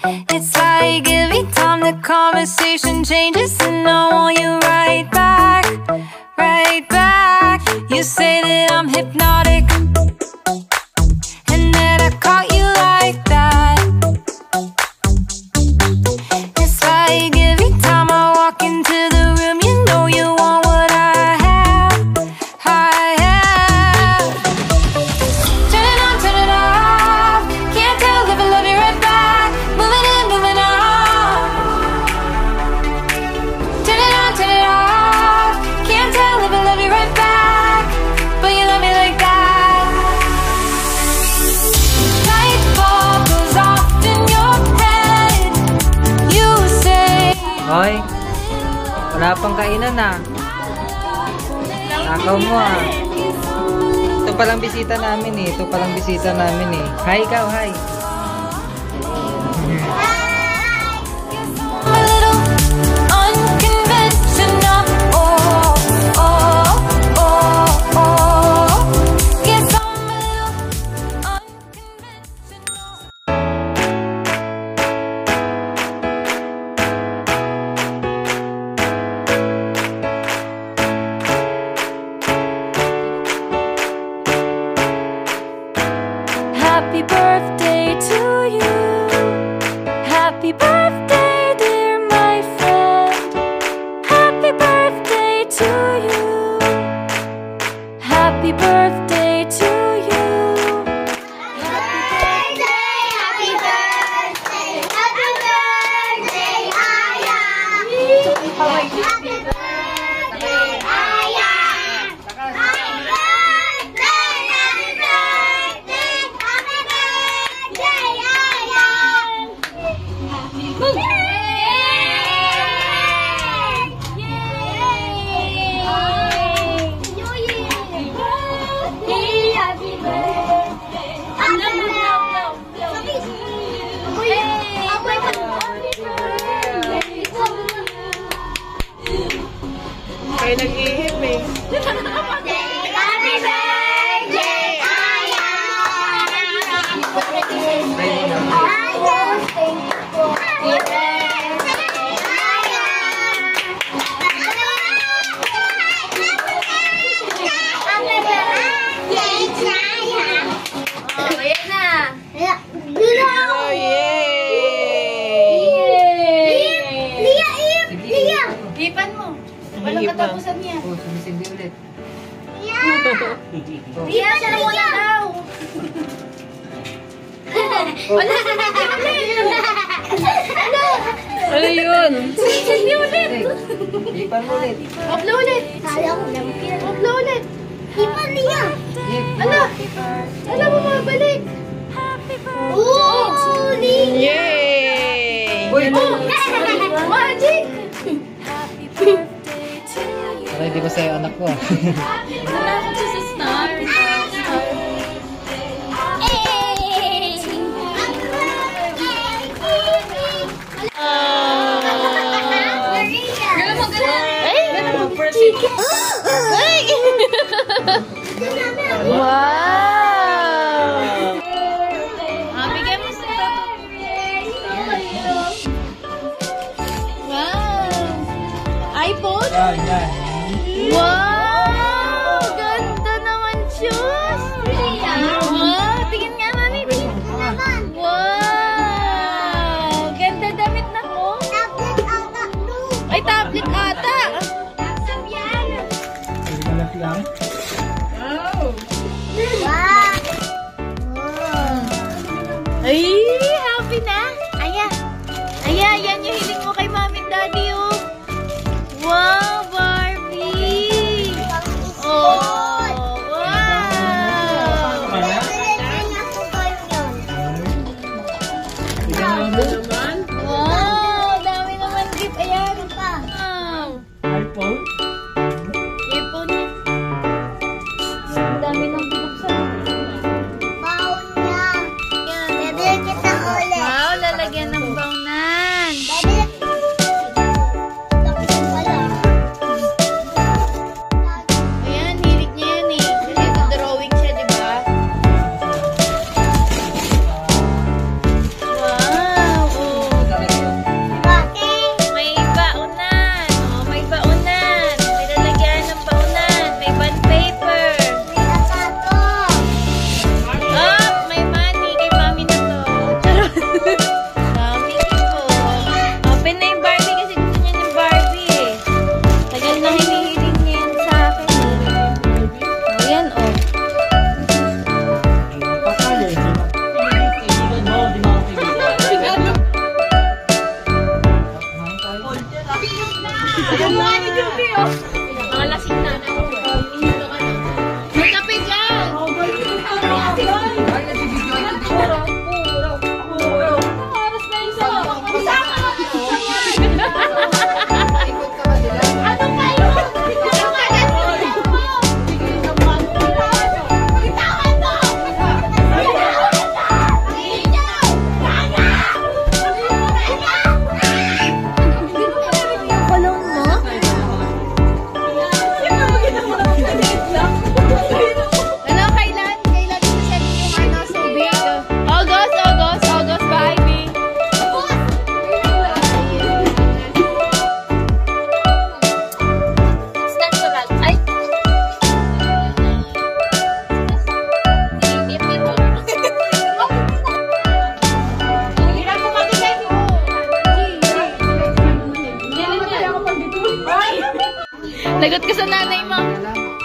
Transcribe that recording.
It's like every time the conversation changes, and I want you right back, right back. You say that I'm hypnotic, and that I caught you like that. It's like every time I walk into the room, you know you want what I have, I have. Turn it on, turn it off. Can't tell if I love you right back. Moving in, moving on. Turn it on, turn it off. Can't tell if I love you right back, but you love me like that. Light bulb goes off in your head. You say, Hoy, wala pang kainan ah. Takaw mo ah. Ito palang bisita namin eh. Ito palang bisita namin eh. Hi ikaw, hi. I'm a little unconventional. Oh, oh, oh, oh. Guess I'm a little unconventional. Happy birthday to you. Happy birthday, dear my friend. Happy birthday to you. Happy birthday to you. Happy birthday, Aya. Happy birthday, Aya. Kayo nag-ihip eh. Happy birthday, Aya. Happy birthday, Oh, yay! Ipan mo. Walang katapusan niya. Oh, sumisindi ulit. Ria, siya na muna daw. Wala sa natin ulit. Ano yun? Hindi ulit. Ipan mo ulit. Upload ulit. Upload ulit. Ano? Ano mo mabalik? Yay! Oh! Magic! Ay, di ba sa'yo anak ko ah? Wala ko siya sa star. Gala mo, gala. Ay! Gala mo, proceed. Ay! Wow! Bigyan mo sa ito. Wow! iPhone? Wow! Ganda naman shoes! Wow! Tingin nga mami. Wow! Ganda damit na ko. Ay, tablet ata. Ay, happy na. Aya. Aya, yan yung hiling mo kay mami and daddy, oh. Wow, Barbie. Oh, wow. Wow, dami naman gift. Ayan. Wow. iPhone niya. Ang dami ng binuksan. Wow, lalagyan ng baunan. Ayan, hilig niya yan eh. Kasi drawing siya, di ba? Wow, Lagot ka sa nanay mo. Salamat.